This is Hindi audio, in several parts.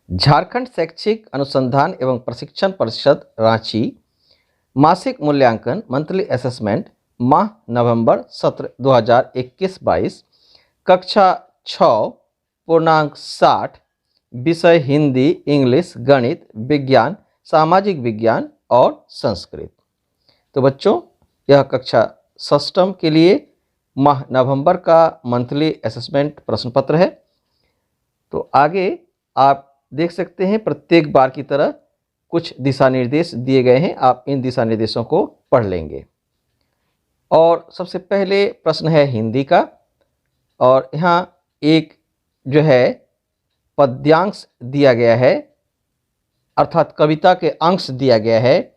झारखंड शैक्षिक अनुसंधान एवं प्रशिक्षण परिषद रांची मासिक मूल्यांकन मंथली असेसमेंट माह नवंबर सत्र 2021-22 कक्षा 6 पूर्णांक 60 विषय हिंदी, इंग्लिश, गणित, विज्ञान, सामाजिक विज्ञान और संस्कृत। तो बच्चों, यह कक्षा षष्ठम के लिए माह नवंबर का मंथली असेसमेंट प्रश्न पत्र है। तो आगे आप देख सकते हैं प्रत्येक बार की तरह कुछ दिशा निर्देश दिए गए हैं, आप इन दिशा निर्देशों को पढ़ लेंगे। और सबसे पहले प्रश्न है हिंदी का, और यहाँ एक जो है पद्यांश दिया गया है, अर्थात कविता के अंश दिया गया है।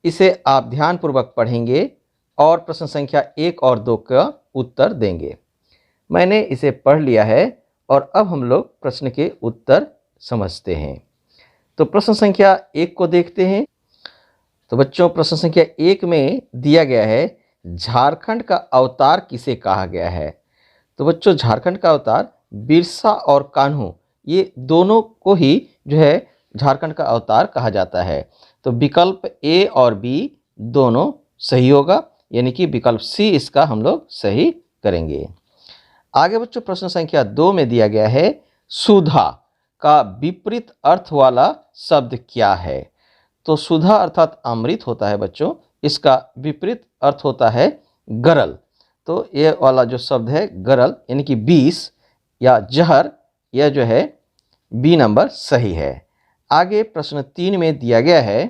इसे आप ध्यानपूर्वक पढ़ेंगे और प्रश्न संख्या 1 और 2 का उत्तर देंगे। मैंने इसे पढ़ लिया है और अब हम लोग प्रश्न के उत्तर समझते हैं। तो प्रश्न संख्या 1 को देखते हैं। तो बच्चों, प्रश्न संख्या 1 में दिया गया है झारखंड का अवतार किसे कहा गया है। तो बच्चों, झारखंड का अवतार बिरसा और कान्हू, ये दोनों को ही जो है झारखंड का अवतार कहा जाता है। तो विकल्प ए और बी दोनों सही होगा, यानी कि विकल्प सी इसका हम लोग सही करेंगे। आगे बच्चों, प्रश्न संख्या 2 में दिया गया है सुधा का विपरीत अर्थ वाला शब्द क्या है। तो सुधा अर्थात अमृत होता है बच्चों, इसका विपरीत अर्थ होता है गरल। तो ये वाला जो शब्द है गरल, यानी कि विष या जहर, यह जो है बी नंबर सही है। आगे प्रश्न 3 में दिया गया है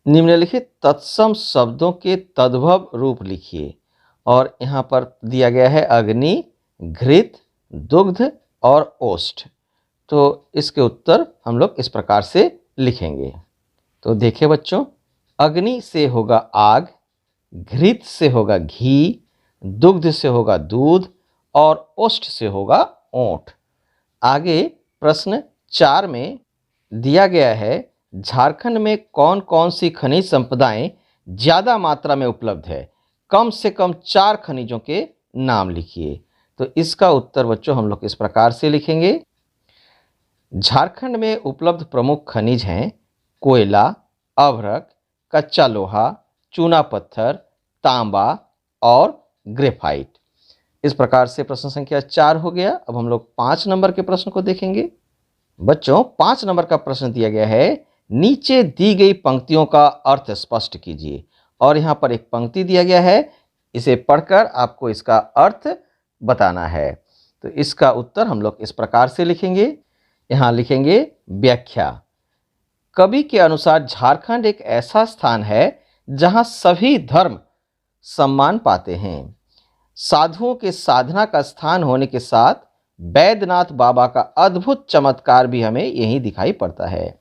निम्नलिखित तत्सम शब्दों के तद्भव रूप लिखिए। और यहाँ पर दिया गया है अग्नि, घृत, दुग्ध और ओष्ठ। तो इसके उत्तर हम लोग इस प्रकार से लिखेंगे। तो देखिए बच्चों, अग्नि से होगा आग, घृत से होगा घी, दुग्ध से होगा दूध और ओष्ठ से होगा ओंठ। आगे प्रश्न 4 में दिया गया है झारखंड में कौन कौन सी खनिज संपदाएं ज़्यादा मात्रा में उपलब्ध है, कम से कम 4 खनिजों के नाम लिखिए। तो इसका उत्तर बच्चों हम लोग इस प्रकार से लिखेंगे। झारखंड में उपलब्ध प्रमुख खनिज हैं कोयला, अभ्रक, कच्चा लोहा, चूना पत्थर, तांबा और ग्रेफाइट। इस प्रकार से प्रश्न संख्या 4 हो गया। अब हम लोग 5 नंबर के प्रश्न को देखेंगे। बच्चों, 5 नंबर का प्रश्न दिया गया है नीचे दी गई पंक्तियों का अर्थ स्पष्ट कीजिए। और यहाँ पर एक पंक्ति दिया गया है, इसे पढ़कर आपको इसका अर्थ बताना है। तो इसका उत्तर हम लोग इस प्रकार से लिखेंगे। यहाँ लिखेंगे व्याख्या। कवि के अनुसार झारखंड एक ऐसा स्थान है जहाँ सभी धर्म सम्मान पाते हैं। साधुओं के साधना का स्थान होने के साथ बैद्यनाथ बाबा का अद्भुत चमत्कार भी हमें यहीं दिखाई पड़ता है।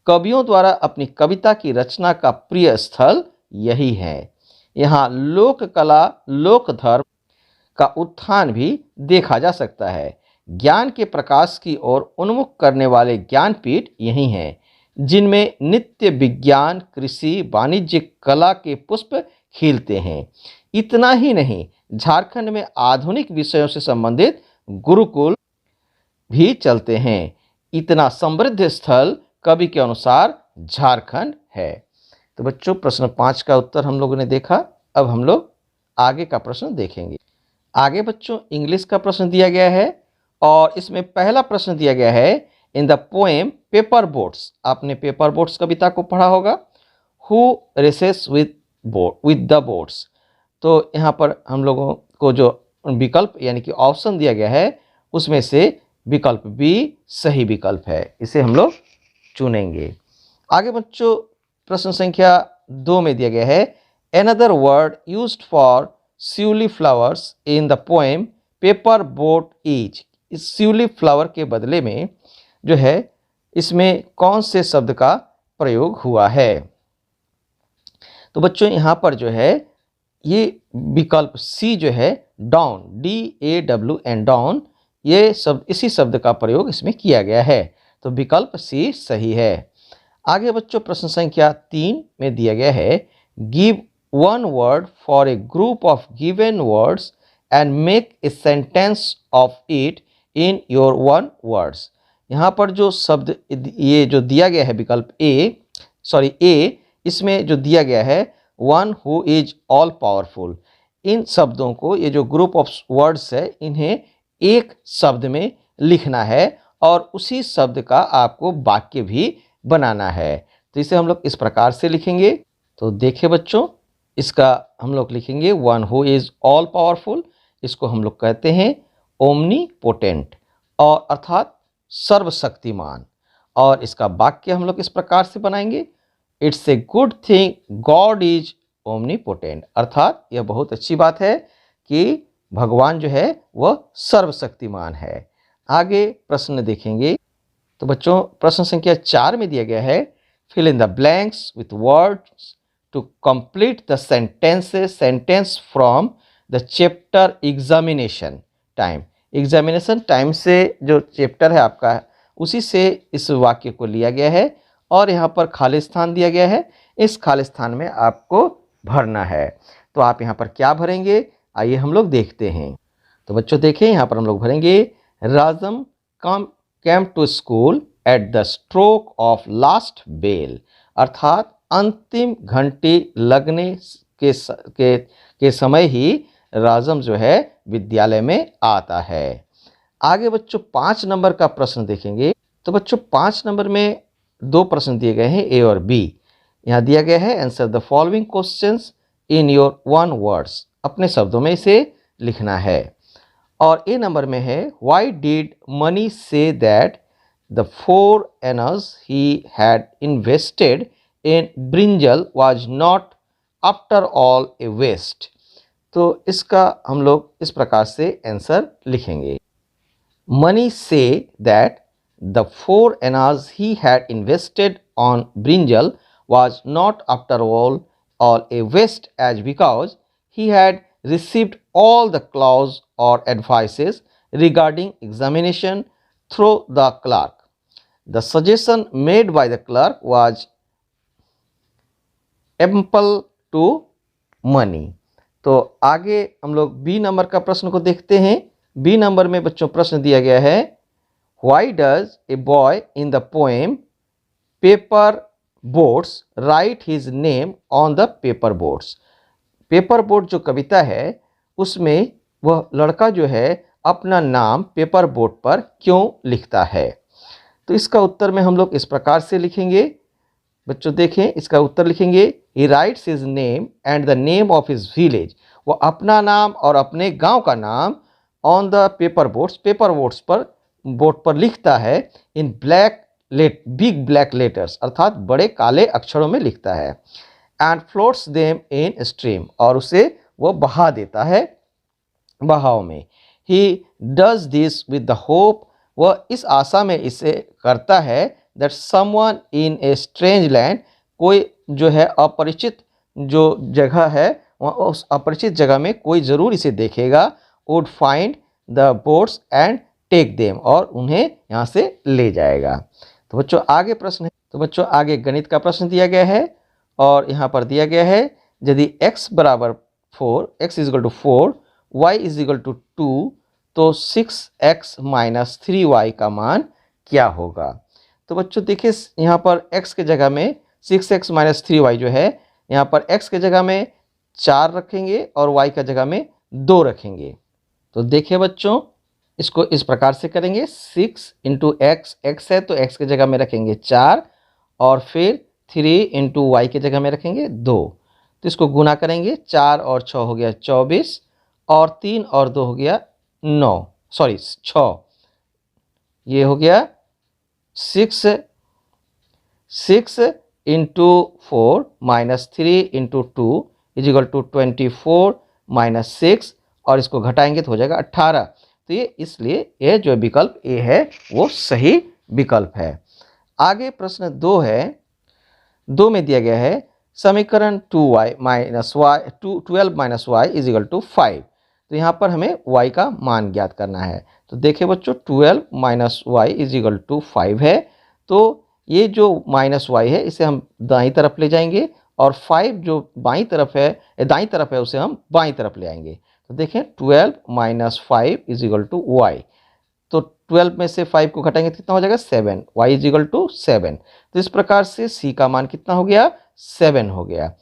कवियों द्वारा अपनी कविता की रचना का प्रिय स्थल यही है। यहाँ लोक कला, लोक धर्म का उत्थान भी देखा जा सकता है। ज्ञान के प्रकाश की ओर उन्मुख करने वाले ज्ञानपीठ यही हैं, जिनमें नित्य विज्ञान, कृषि, वाणिज्य, कला के पुष्प खिलते हैं। इतना ही नहीं, झारखंड में आधुनिक विषयों से संबंधित गुरुकुल भी चलते हैं। इतना समृद्ध स्थल कवि के अनुसार झारखंड है। तो बच्चों, प्रश्न 5 का उत्तर हम लोगों ने देखा। अब हम लोग आगे का प्रश्न देखेंगे। आगे बच्चों इंग्लिश का प्रश्न दिया गया है और इसमें पहला प्रश्न दिया गया है in the poem paper boats. आपने पेपर बोट्स कविता को पढ़ा होगा। Who races with the boats. तो यहाँ पर हम लोगों को जो विकल्प यानी कि ऑप्शन दिया गया है उसमें से विकल्प बी सही विकल्प है, इसे हम लोग चुनेंगे। आगे बच्चों प्रश्न संख्या 2 में दिया गया है another word used for shiuli flowers in the poem paper boat is. इस शिउली फ्लावर के बदले में जो है इसमें कौन से शब्द का प्रयोग हुआ है। तो बच्चों यहाँ पर जो है ये विकल्प सी जो है डाउन, DAWN डाउन, ये शब्द, इसी शब्द का प्रयोग इसमें किया गया है। तो विकल्प सी सही है। आगे बच्चों प्रश्न संख्या 3 में दिया गया है give one word for a group of given words and make a sentence of it in your own words। यहाँ पर जो शब्द ये जो दिया गया है विकल्प ए, इसमें जो दिया गया है one who is all powerful, इन शब्दों को, ये जो ग्रुप ऑफ वर्ड्स है, इन्हें एक शब्द में लिखना है और उसी शब्द का आपको वाक्य भी बनाना है। तो इसे हम लोग इस प्रकार से लिखेंगे। तो देखिए बच्चों, इसका हम लोग लिखेंगे one who is all powerful, इसको हम लोग कहते हैं ओमनीपोटेंट, और अर्थात सर्वशक्तिमान। और इसका वाक्य हम लोग इस प्रकार से बनाएंगे, it's a good thing God is omnipotent, अर्थात यह बहुत अच्छी बात है कि भगवान जो है वह सर्वशक्तिमान है। आगे प्रश्न देखेंगे। तो बच्चों, प्रश्न संख्या 4 में दिया गया है fill in the blanks with words to complete the sentence from the chapter examination time. Examination time से जो चैप्टर है आपका, उसी से इस वाक्य को लिया गया है और यहाँ पर खाली स्थान दिया गया है, इस खाली स्थान में आपको भरना है। तो आप यहाँ पर क्या भरेंगे, आइए हम लोग देखते हैं। तो बच्चों देखें, यहाँ पर हम लोग भरेंगे राजम came to school at the stroke of last bell, अर्थात अंतिम घंटी लगने के समय ही राजम जो है विद्यालय में आता है। आगे बच्चों 5 नंबर का प्रश्न देखेंगे। तो बच्चों 5 नंबर में 2 प्रश्न दिए गए हैं, ए और बी। यहाँ दिया गया है answer the following questions in your one words, अपने शब्दों में इसे लिखना है। और ए नंबर में है why did money say that the 4 annas he had invested in brinjal was not after all a waste। तो इसका हम लोग इस प्रकार से आंसर लिखेंगे, money say that the 4 annas he had invested on brinjal was not after all a waste, as because he had received all the clause or advices regarding examination through the clerk. The suggestion made by the clerk was ample to money। तो आगे हम लोग बी नंबर का प्रश्न को देखते हैं। बी नंबर में बच्चों प्रश्न दिया गया है Why does a boy in the poem paper boats write his name on the paper boats? Paper boat जो कविता है उसमें वह लड़का जो है अपना नाम पेपर बोट पर क्यों लिखता है? तो इसका उत्तर में हम लोग इस प्रकार से लिखेंगे। बच्चों देखें, इसका उत्तर लिखेंगे ही rights his name and the name of his village, वो अपना नाम और अपने गांव का नाम on the paper boats boat पर लिखता है इन बिग ब्लैक लेटर्स, अर्थात बड़े काले अक्षरों में लिखता है, and floats them in stream, और उसे वो बहा देता है बहाव में। He does this with the hope, वह इस आशा में इसे करता है that someone in a strange land, कोई जो है अपरिचित जो जगह है, वह उस अपरिचित जगह में कोई ज़रूर इसे देखेगा, would find the boats and take them, और उन्हें यहाँ से ले जाएगा। तो बच्चों आगे प्रश्न है। तो बच्चों आगे गणित का प्रश्न दिया गया है और यहाँ पर दिया गया है यदि x बराबर 4, x is equal to 4, y is equal to 2, तो 6x माइनस 3y का मान क्या होगा? तो बच्चों देखिए, यहाँ पर x के जगह में 6x माइनस 3y जो है, यहाँ पर x के जगह में 4 रखेंगे और y का जगह में 2 रखेंगे। तो देखिए बच्चों, इसको इस प्रकार से करेंगे 6 इंटू x है तो x के जगह में रखेंगे 4 और फिर 3 इंटू वाई के जगह में रखेंगे 2। तो इसको गुना करेंगे, 4 और 6 हो गया 24 और 3 और 2 हो गया 6, ये हो गया 6 into 4 minus 3 into 2 is equal to 24 minus 6, और इसको घटाएंगे तो हो जाएगा 18। तो ये इसलिए ये जो विकल्प ए है वो सही विकल्प है। आगे प्रश्न 2 है। 2 में दिया गया है समीकरण 2y minus Y 12 minus Y is equal to 5। तो यहाँ पर हमें y का मान ज्ञात करना है। तो देखिए बच्चों, 12 minus Y is equal to 5 है, तो ये जो माइनस वाई है इसे हम दाईं तरफ ले जाएंगे और 5 जो दाईं तरफ है उसे हम बाईं तरफ ले आएंगे। तो देखें 12 minus 5 is equal to Y. तो 12 में से 5 को घटाएंगे तो कितना हो जाएगा 7, y इज इक्वल टू 7। तो इस प्रकार से c का मान कितना हो गया 7 हो गया।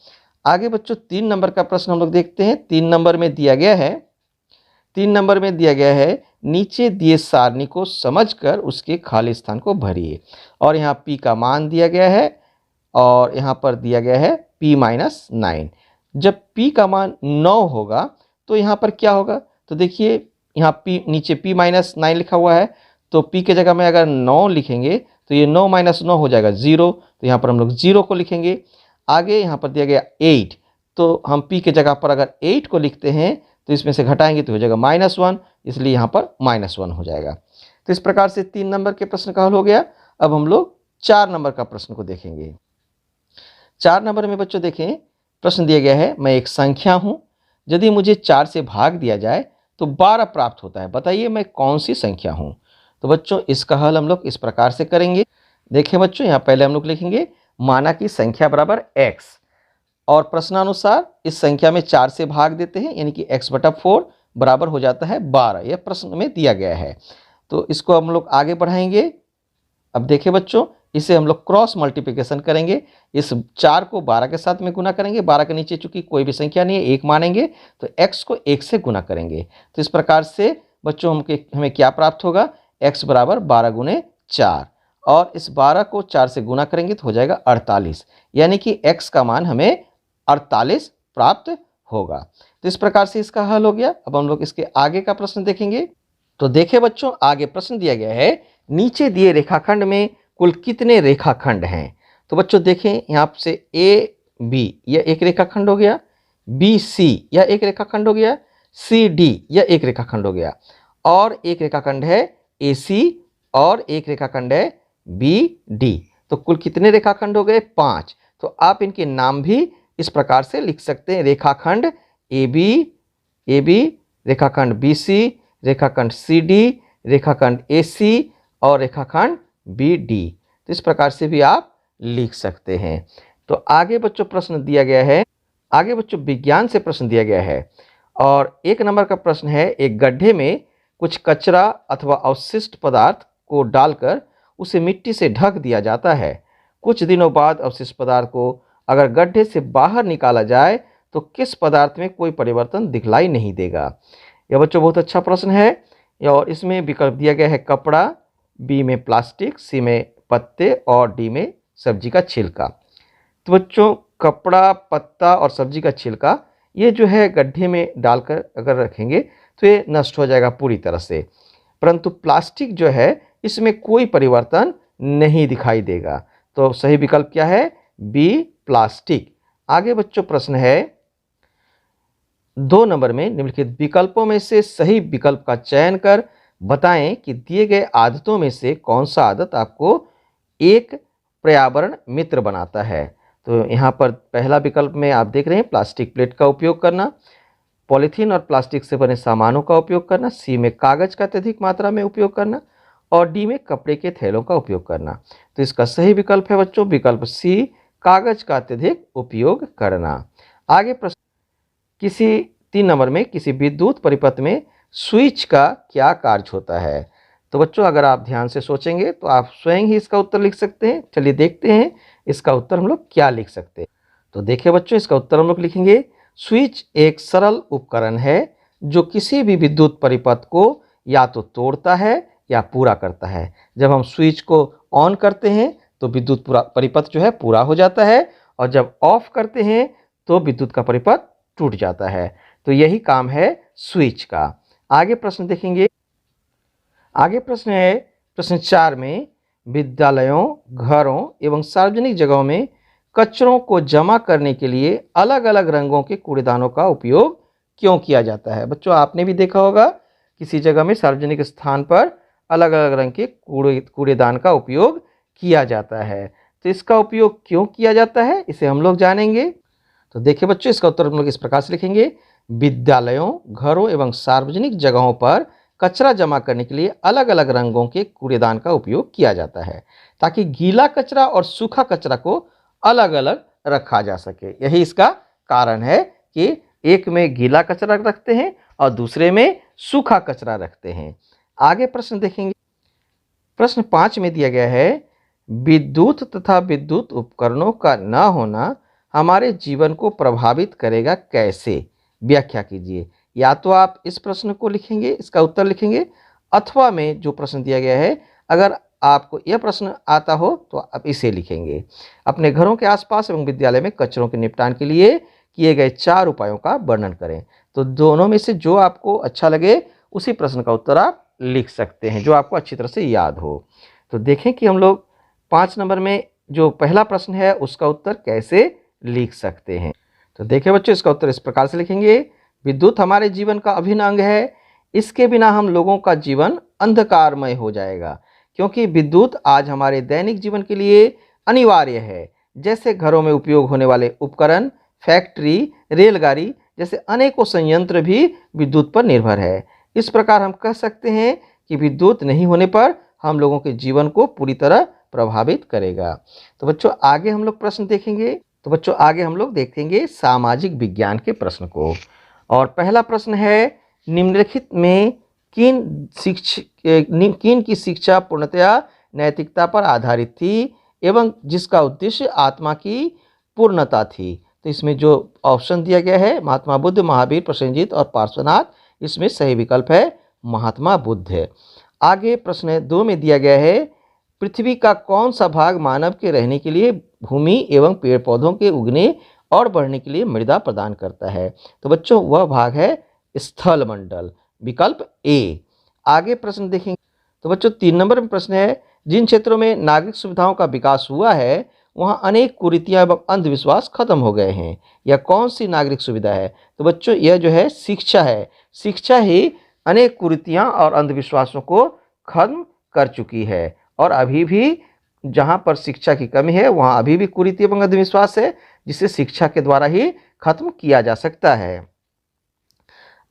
आगे बच्चों 3 नंबर का प्रश्न हम लोग देखते हैं। 3 नंबर में दिया गया है, 3 नंबर में दिया गया है नीचे दिए सारणी को समझकर उसके खाली स्थान को भरिए। और यहाँ p का मान दिया गया है और यहाँ पर दिया गया है p-9। जब p का मान 9 होगा तो यहाँ पर क्या होगा, तो देखिए यहाँ p नीचे p-9 लिखा हुआ है, तो p के जगह में अगर 9 लिखेंगे तो ये 9 - 9 हो जाएगा 0, तो यहाँ पर हम लोग 0 को लिखेंगे। आगे यहाँ पर दिया गया 8, तो हम p के जगह पर अगर 8 को लिखते हैं तो इसमें से घटाएंगे तो हो जाएगा -1, इसलिए यहाँ पर -1 हो जाएगा। तो इस प्रकार से 3 नंबर के प्रश्न का हल हो गया। अब हम लोग 4 नंबर का प्रश्न को देखेंगे। 4 नंबर में बच्चों देखें, प्रश्न दिया गया है मैं एक संख्या हूँ, यदि मुझे 4 से भाग दिया जाए तो 12 प्राप्त होता है, बताइए मैं कौन सी संख्या हूँ। तो बच्चों इसका हल हम लोग इस प्रकार से करेंगे। देखिए बच्चों यहाँ पहले हम लोग लिखेंगे माना कि संख्या बराबर x, और प्रश्नानुसार इस संख्या में 4 से भाग देते हैं, यानी कि x/4 बराबर हो जाता है 12। यह प्रश्न में दिया गया है, तो इसको हम लोग आगे बढ़ाएंगे। अब देखिए बच्चों, इसे हम लोग क्रॉस मल्टीप्लिकेशन करेंगे। इस 4 को 12 के साथ में गुना करेंगे, 12 के नीचे चूंकि कोई भी संख्या नहीं है 1 मानेंगे, तो x को 1 से गुना करेंगे। तो इस प्रकार से बच्चों हमें क्या प्राप्त होगा, x बराबर 12 गुने 4, और इस 12 को 4 से गुना करेंगे तो हो जाएगा 48, यानी कि x का मान हमें 48 प्राप्त होगा। तो इस प्रकार से इसका हल हो गया। अब हम लोग इसके आगे का प्रश्न देखेंगे। तो देखिए बच्चों, आगे प्रश्न दिया गया है नीचे दिए रेखाखंड में कुल कितने रेखाखंड हैं। तो बच्चों देखें यहाँ से ए बी यह एक रेखाखंड हो गया, बी सी यह एक रेखाखंड हो गया, सी डी यह एक रेखाखंड हो गया, और एक रेखाखंड है ए सी, और एक रेखाखंड है बी डी। तो कुल कितने रेखाखंड हो गए 5। तो आप इनके नाम भी इस प्रकार से लिख सकते हैं, रेखाखंड ए बी, रेखाखंड बी सी, रेखाखंड सी डी, रेखाखंड ए सी और रेखाखंड बी डी। तो इस प्रकार से भी आप लिख सकते हैं। तो आगे बच्चों प्रश्न दिया गया है, आगे बच्चों विज्ञान से प्रश्न दिया गया है, और 1 नंबर का प्रश्न है एक गड्ढे में कुछ कचरा अथवा अवशिष्ट पदार्थ को डालकर उसे मिट्टी से ढक दिया जाता है। कुछ दिनों बाद अवशिष्ट पदार्थ को अगर गड्ढे से बाहर निकाला जाए तो किस पदार्थ में कोई परिवर्तन दिखलाई नहीं देगा। यह बच्चों बहुत अच्छा प्रश्न है, और इसमें विकल्प दिया गया है कपड़ा, बी में प्लास्टिक, सी में पत्ते और डी में सब्जी का छिलका। तो बच्चों कपड़ा, पत्ता और सब्जी का छिलका ये जो है गड्ढे में डालकर अगर रखेंगे तो ये नष्ट हो जाएगा पूरी तरह से, परंतु प्लास्टिक जो है इसमें कोई परिवर्तन नहीं दिखाई देगा। तो सही विकल्प क्या है, बी प्लास्टिक। आगे बच्चों प्रश्न है 2 नंबर में निम्नलिखित विकल्पों में से सही विकल्प का चयन कर बताएं कि दिए गए आदतों में से कौन सा आदत आपको एक पर्यावरण मित्र बनाता है। तो यहाँ पर पहला विकल्प में आप देख रहे हैं प्लास्टिक प्लेट का उपयोग करना, पॉलीथीन और प्लास्टिक से बने सामानों का उपयोग करना, सी में कागज का अत्यधिक मात्रा में उपयोग करना, और डी में कपड़े के थैलों का उपयोग करना। तो इसका सही विकल्प है बच्चों विकल्प सी, कागज का अत्यधिक उपयोग करना। आगे प्रश्न, किसी 3 नंबर में किसी विद्युत परिपथ में स्विच का क्या कार्य होता है। तो बच्चों अगर आप ध्यान से सोचेंगे तो आप स्वयं ही इसका उत्तर लिख सकते हैं। चलिए देखते हैं इसका उत्तर हम लोग क्या लिख सकते हैं। तो देखिए बच्चों, इसका उत्तर हम लोग लिखेंगे स्विच एक सरल उपकरण है जो किसी भी विद्युत परिपथ को या तो तोड़ता है या पूरा करता है। जब हम स्विच को ऑन करते हैं तो विद्युत परिपथ जो है पूरा हो जाता है, और जब ऑफ करते हैं तो विद्युत का परिपथ टूट जाता है। तो यही काम है स्विच का। आगे प्रश्न देखेंगे। आगे प्रश्न है प्रश्न 4 में विद्यालयों, घरों एवं सार्वजनिक जगहों में कचरों को जमा करने के लिए अलग अलग रंगों के कूड़ेदानों का उपयोग क्यों किया जाता है। बच्चों आपने भी देखा होगा किसी जगह में सार्वजनिक स्थान पर अलग अलग रंग के कूड़ेदान का उपयोग किया जाता है। तो इसका उपयोग क्यों किया जाता है इसे हम लोग जानेंगे। तो देखिए बच्चों, इसका उत्तर हम लोग इस प्रकार से लिखेंगे विद्यालयों, घरों एवं सार्वजनिक जगहों पर कचरा जमा करने के लिए अलग अलग रंगों के कूड़ेदान का उपयोग किया जाता है ताकि गीला कचरा और सूखा कचरा को अलग अलग रखा जा सके। यही इसका कारण है कि एक में गीला कचरा रखते हैं और दूसरे में सूखा कचरा रखते हैं। आगे प्रश्न देखेंगे। प्रश्न 5 में दिया गया है, विद्युत तथा विद्युत उपकरणों का न होना हमारे जीवन को प्रभावित करेगा कैसे? व्याख्या कीजिए। या तो आप इस प्रश्न को लिखेंगे, इसका उत्तर लिखेंगे, अथवा में जो प्रश्न दिया गया है, अगर आपको यह प्रश्न आता हो तो आप इसे लिखेंगे। अपने घरों के आसपास एवं विद्यालय में कचरों के निपटान के लिए किए गए 4 उपायों का वर्णन करें। तो दोनों में से जो आपको अच्छा लगे उसी प्रश्न का उत्तर आप लिख सकते हैं, जो आपको अच्छी तरह से याद हो। तो देखें कि हम लोग 5 नंबर में जो पहला प्रश्न है उसका उत्तर कैसे लिख सकते हैं। तो देखिए बच्चों, इसका उत्तर इस प्रकार से लिखेंगे, विद्युत हमारे जीवन का अभिन्न अंग है। इसके बिना हम लोगों का जीवन अंधकारमय हो जाएगा, क्योंकि विद्युत आज हमारे दैनिक जीवन के लिए अनिवार्य है। जैसे घरों में उपयोग होने वाले उपकरण, फैक्ट्री, रेलगाड़ी जैसे अनेकों संयंत्र भी विद्युत पर निर्भर है। इस प्रकार हम कह सकते हैं कि विद्युत नहीं होने पर हम लोगों के जीवन को पूरी तरह प्रभावित करेगा। तो बच्चों आगे हम लोग प्रश्न देखेंगे। तो बच्चों आगे हम लोग देखेंगे सामाजिक विज्ञान के प्रश्न को। और पहला प्रश्न है, निम्नलिखित में किन की शिक्षा पूर्णतया नैतिकता पर आधारित थी एवं जिसका उद्देश्य आत्मा की पूर्णता थी? तो इसमें जो ऑप्शन दिया गया है, महात्मा बुद्ध, महावीर, प्रसेनजीत और पार्श्वनाथ, इसमें सही विकल्प है महात्मा बुद्ध है। आगे प्रश्न 2 में दिया गया है, पृथ्वी का कौन सा भाग मानव के रहने के लिए भूमि एवं पेड़ पौधों के उगने और बढ़ने के लिए मृदा प्रदान करता है? तो बच्चों वह भाग है स्थल मंडल, विकल्प ए। आगे प्रश्न देखेंगे। तो बच्चों 3 नंबर में प्रश्न है, जिन क्षेत्रों में नागरिक सुविधाओं का विकास हुआ है वहां अनेक कुरीतियां एवं अंधविश्वास खत्म हो गए हैं। यह कौन सी नागरिक सुविधा है? तो बच्चों यह जो है शिक्षा है। शिक्षा ही अनेक कुरीतियां और अंधविश्वासों को खत्म कर चुकी है, और अभी भी जहां पर शिक्षा की कमी है वहां अभी भी कुरीति एवं अंधविश्वास है, जिसे शिक्षा के द्वारा ही खत्म किया जा सकता है।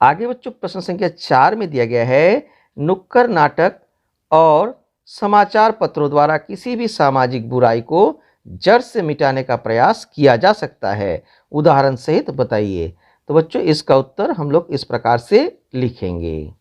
आगे बच्चों प्रश्न संख्या 4 में दिया गया है, नुक्कड़ नाटक और समाचार पत्रों द्वारा किसी भी सामाजिक बुराई को जड़ से मिटाने का प्रयास किया जा सकता है, उदाहरण सहित बताइए। तो बच्चों इसका उत्तर हम लोग इस प्रकार से लिखेंगे,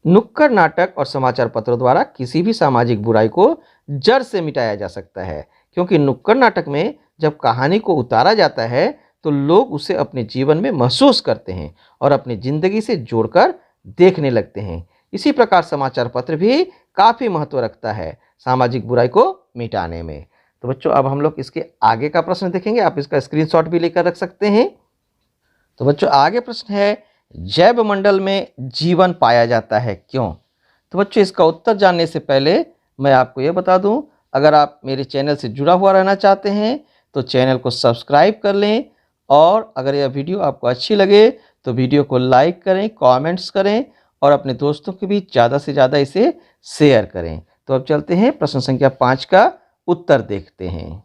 नुक्कड़ नाटक और समाचार पत्रों द्वारा किसी भी सामाजिक बुराई को जड़ से मिटाया जा सकता है, क्योंकि नुक्कड़ नाटक में जब कहानी को उतारा जाता है तो लोग उसे अपने जीवन में महसूस करते हैं और अपनी जिंदगी से जोड़कर देखने लगते हैं। इसी प्रकार समाचार पत्र भी काफ़ी महत्व रखता है सामाजिक बुराई को मिटाने में। तो बच्चों अब हम लोग इसके आगे का प्रश्न देखेंगे, आप इसका स्क्रीनशॉट भी लेकर रख सकते हैं। तो बच्चों आगे प्रश्न है, जैव मंडल में जीवन पाया जाता है क्यों? तो बच्चों इसका उत्तर जानने से पहले मैं आपको यह बता दूं, अगर आप मेरे चैनल से जुड़ा हुआ रहना चाहते हैं तो चैनल को सब्सक्राइब कर लें, और अगर यह वीडियो आपको अच्छी लगे तो वीडियो को लाइक करें, कमेंट्स करें और अपने दोस्तों के बीच ज़्यादा से ज़्यादा इसे शेयर करें। तो अब चलते हैं प्रश्न संख्या 5 का उत्तर देखते हैं।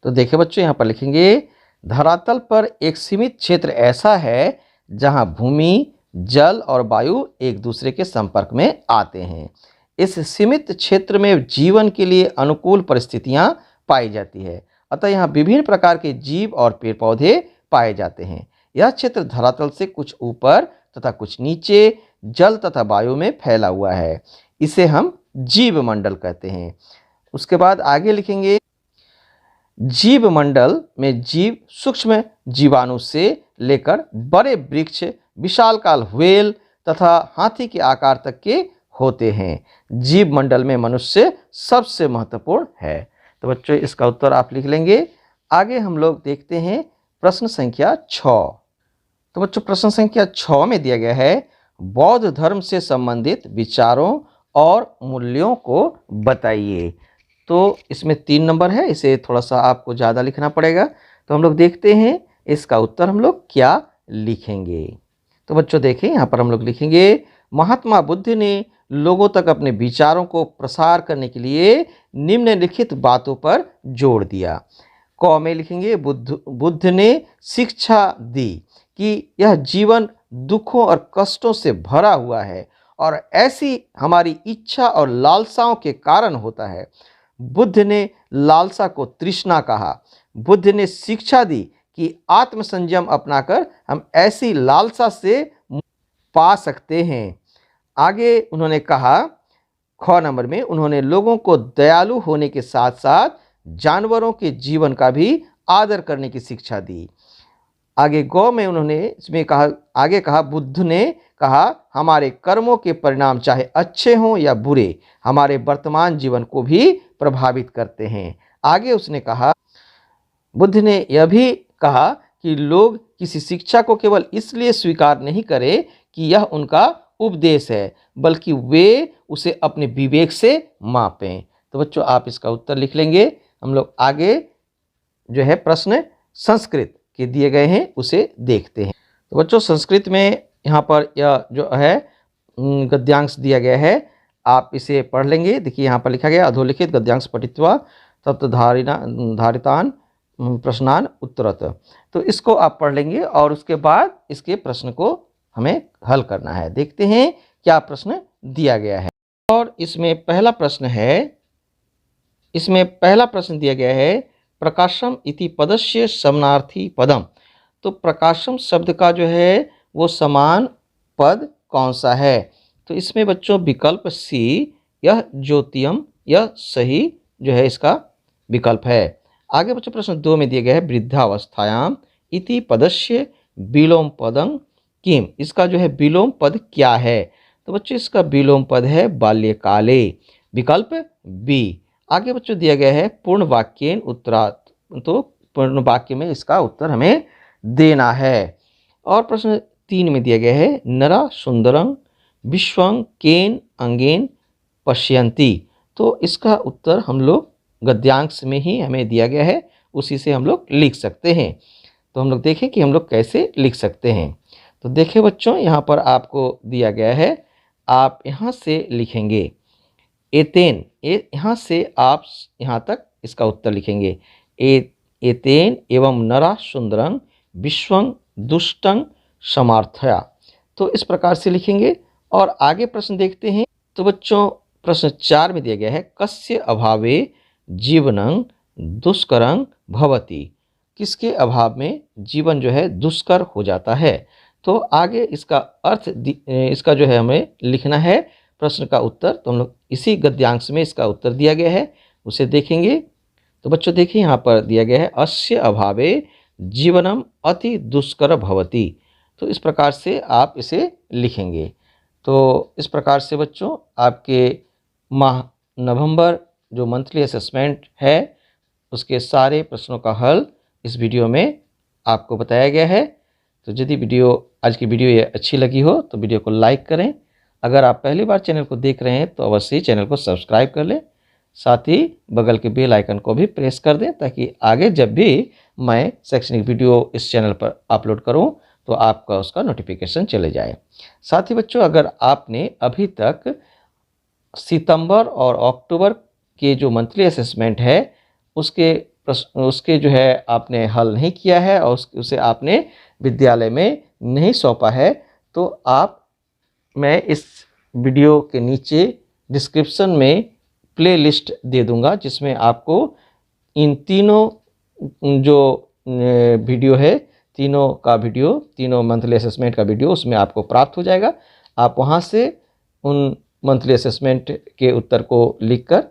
तो देखिए बच्चों यहाँ पर लिखेंगे, धरातल पर एक सीमित क्षेत्र ऐसा है जहाँ भूमि, जल और वायु एक दूसरे के संपर्क में आते हैं। इस सीमित क्षेत्र में जीवन के लिए अनुकूल परिस्थितियाँ पाई जाती है, अतः यहाँ विभिन्न प्रकार के जीव और पेड़ पौधे पाए जाते हैं। यह क्षेत्र धरातल से कुछ ऊपर तथा कुछ नीचे जल तथा वायु में फैला हुआ है, इसे हम जीव मंडल कहते हैं। उसके बाद आगे लिखेंगे, जीव मंडल में जीव सूक्ष्म जीवाणु से लेकर बड़े वृक्ष, विशालकाय व्हेल तथा हाथी के आकार तक के होते हैं। जीव मंडल में मनुष्य सबसे महत्वपूर्ण है। तो बच्चों इसका उत्तर आप लिख लेंगे। आगे हम लोग देखते हैं प्रश्न संख्या 6। तो बच्चों प्रश्न संख्या 6 में दिया गया है, बौद्ध धर्म से संबंधित विचारों और मूल्यों को बताइए। तो इसमें 3 नंबर है, इसे थोड़ा सा आपको ज़्यादा लिखना पड़ेगा। तो हम लोग देखते हैं इसका उत्तर हम लोग क्या लिखेंगे। तो बच्चों देखें यहाँ पर हम लोग लिखेंगे, महात्मा बुद्ध ने लोगों तक अपने विचारों को प्रसार करने के लिए निम्नलिखित बातों पर जोर दिया। क में लिखेंगे, बुद्ध ने शिक्षा दी कि यह जीवन दुखों और कष्टों से भरा हुआ है और ऐसी हमारी इच्छा और लालसाओं के कारण होता है। बुद्ध ने लालसा को तृष्णा कहा। बुद्ध ने शिक्षा दी कि आत्मसंयम अपनाकर हम ऐसी लालसा से पा सकते हैं। आगे उन्होंने कहा, ख नंबर में उन्होंने लोगों को दयालु होने के साथ साथ जानवरों के जीवन का भी आदर करने की शिक्षा दी। आगे गौ में उन्होंने इसमें कहा, आगे कहा, बुद्ध ने कहा हमारे कर्मों के परिणाम चाहे अच्छे हों या बुरे हमारे वर्तमान जीवन को भी प्रभावित करते हैं। आगे उसने कहा, बुद्ध ने यह भी कहा कि लोग किसी शिक्षा को केवल इसलिए स्वीकार नहीं करें कि यह उनका उपदेश है, बल्कि वे उसे अपने विवेक से मापें। तो बच्चों आप इसका उत्तर लिख लेंगे। हम लोग आगे जो है प्रश्न संस्कृत के दिए गए हैं उसे देखते हैं। तो बच्चों संस्कृत में यहाँ पर यह जो है गद्यांश दिया गया है, आप इसे पढ़ लेंगे। देखिए यहाँ पर लिखा गया, अधोलिखित गद्यांश पठित्वा तत्धारितान प्रश्नान उत्तरत। तो इसको आप पढ़ लेंगे और उसके बाद इसके प्रश्न को हमें हल करना है। देखते हैं क्या प्रश्न दिया गया है। और इसमें पहला प्रश्न दिया गया है, प्रकाशम इति पदस्य समानार्थी पदम। तो प्रकाशम शब्द का जो है वो समान पद कौन सा है? तो इसमें बच्चों विकल्प सी, यह ज्योतियम, यह सही जो है इसका विकल्प है। आगे बच्चों प्रश्न 2 में दिया गया है, वृद्धावस्थायाम इति पदस्य विलोम पदं किम। इसका जो है विलोम पद क्या है? तो बच्चों इसका विलोम पद है बाल्यकाले, विकल्प बी। आगे बच्चों दिया गया है पूर्ण वाक्येन उत्तरात्, तो पूर्ण वाक्य में इसका उत्तर हमें देना है। और प्रश्न 3 में दिया गया है, नरा सुंदरं विश्वं केन अंगेन पश्यन्ति। तो इसका उत्तर हम लोग गद्यांश में ही हमें दिया गया है, उसी से हम लोग लिख सकते हैं। तो हम लोग देखें कि हम लोग कैसे लिख सकते हैं। तो देखें बच्चों यहाँ पर आपको दिया गया है, आप यहाँ से लिखेंगे एतेन, यहाँ से आप यहाँ तक इसका उत्तर लिखेंगे, एतेन एवं नरा सुंदरं विश्वं दुष्टं समार्थया। तो इस प्रकार से लिखेंगे। और आगे प्रश्न देखते हैं। तो बच्चों प्रश्न 4 में दिया गया है, कस्य अभावे जीवनं दुष्करं भवति। किसके अभाव में जीवन जो है दुष्कर हो जाता है? तो आगे इसका अर्थ इसका जो है हमें लिखना है प्रश्न का उत्तर। तो हम लोग इसी गद्यांश में इसका उत्तर दिया गया है, उसे देखेंगे। तो बच्चों देखिए यहाँ पर दिया गया है, अस्य अभावे जीवनम अति दुष्कर भवति। तो इस प्रकार से आप इसे लिखेंगे। तो इस प्रकार से बच्चों आपके माह नवंबर जो मंथली असेसमेंट है उसके सारे प्रश्नों का हल इस वीडियो में आपको बताया गया है। तो यदि आज की वीडियो ये अच्छी लगी हो तो वीडियो को लाइक करें। अगर आप पहली बार चैनल को देख रहे हैं तो अवश्य ही चैनल को सब्सक्राइब कर लें, साथ ही बगल के बेल आइकन को भी प्रेस कर दें ताकि आगे जब भी मैं शैक्षणिक वीडियो इस चैनल पर अपलोड करूं तो आपका उसका नोटिफिकेशन चले जाए। साथ ही बच्चों अगर आपने अभी तक सितंबर और अक्टूबर के जो मंथली असेसमेंट है उसके जो है आपने हल नहीं किया है और उसे आपने विद्यालय में नहीं सौंपा है, तो मैं इस वीडियो के नीचे डिस्क्रिप्शन में प्लेलिस्ट दे दूंगा जिसमें आपको इन तीनों जो वीडियो है, तीनों मंथली असेसमेंट का वीडियो उसमें आपको प्राप्त हो जाएगा। आप वहां से उन मंथली असेसमेंट के उत्तर को लिखकर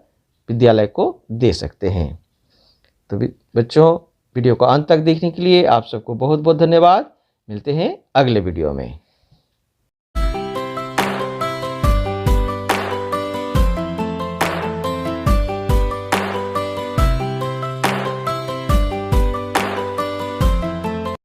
विद्यालय को दे सकते हैं। तो बच्चों वीडियो को अंत तक देखने के लिए आप सबको बहुत बहुत धन्यवाद। मिलते हैं अगले वीडियो में।